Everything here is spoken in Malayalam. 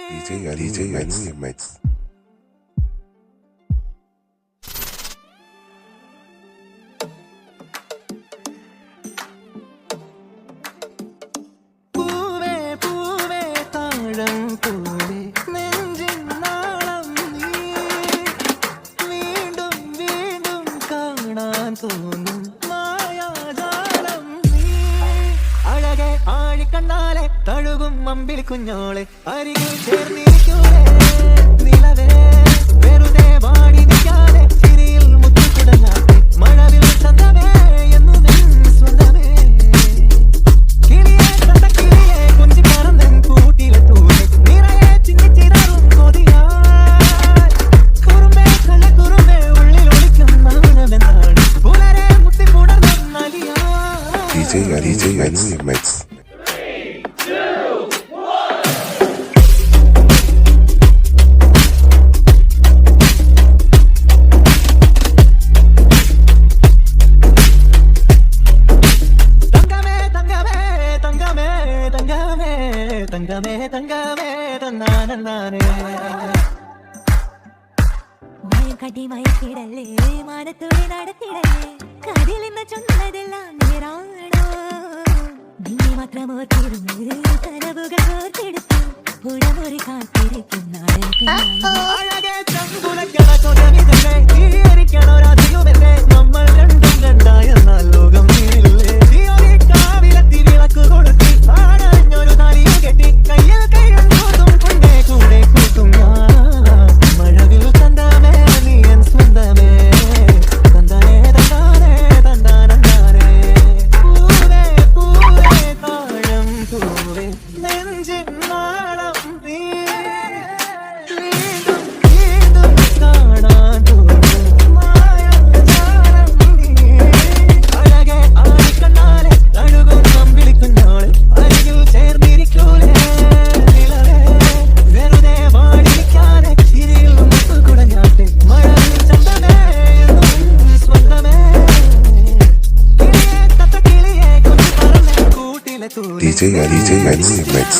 DJ Anu MX. കണ്ണാലെ തഴുകും മമ്പിൽ കുഞ്ഞോളെ അരികിൽ ചേർന്നിരിക്കൂലേ നിലവേ വെറുതെ വാടി നിൽക്കാതെ ചിരിയിൽ മുത്തുകുടഞ്ഞാട്ടെ മഴവിൽ ചന്തമേ എന്നും സ്വന്തമേ കിളിയെ കണ്ട കിളിയെ കൊഞ്ചി പറന്നൻ കൂട്ടിലെത്തൂലെ നിറയെ ചിന്നിച്ചിരാറും കൊതിയാ കുറുമ്പേ കള്ള കുറുമ്പേ ഉള്ളിൽ ഒളിക്കും നാണമെന്നാണ് പുലരെ മുത്തിപ്പുടർന്ന നലിയാ DJ Anu MX. തങ്കമേ തന്നാനേ കടി മയക്കിടല്ലേ മാനത്തോടെ നടത്തിടല്ലേ കതിൽ നിന്ന് ചൊന്നതെല്ലാം നേരാണോ നിന്നെ മാത്രം ഓർത്തിരുന്നത് കനവുകൾ ഓർത്തെടുത്തു ഉടമൊരു കാത്തിരിക്കും നമ്മൾ രണ്ടും കണ്ടായ ലോകം കാവിലെത്തി വിളക്ക് കൊടുത്തി ആടഞ്ഞൊരു താലിയും കെട്ടി കയ്യിൽ കയ്യും കൂട്ടും കൊണ്ടേ കൂടെ കൂട്ടും മഴവിൽ തന്തമേ നീ എൻ സ്വന്തമേ തന്താനേ തന്താനേ തന്താനന്താനേ പൂവേ പൂവേ താഴം പൂവേ നെഞ്ചിൻ നാളം നീ വീണ്ടും വീണ്ടും കാണാൻ തോന്നും മായാജാലം നീ അഴകെ ആടിക്കണ്ണാലെ തഴുകും നമ്പിളി കുഞ്ഞോളെ അരികിൽ ചേർന്നിരിക്കൂലേ നിലവേ വെറുതെ വാടി നിൽക്കാതെ ചിരിയിൽ മുത്തുകുടഞ്ഞാട്ടെ മഴവിൽ ചന്തമേ എന്നും സ്വന്തമേ കിളിയെ തത്ത കിളിയെ കൊഞ്ചി പറന്നൻ കൂട്ടിലെ DJ Anu MX.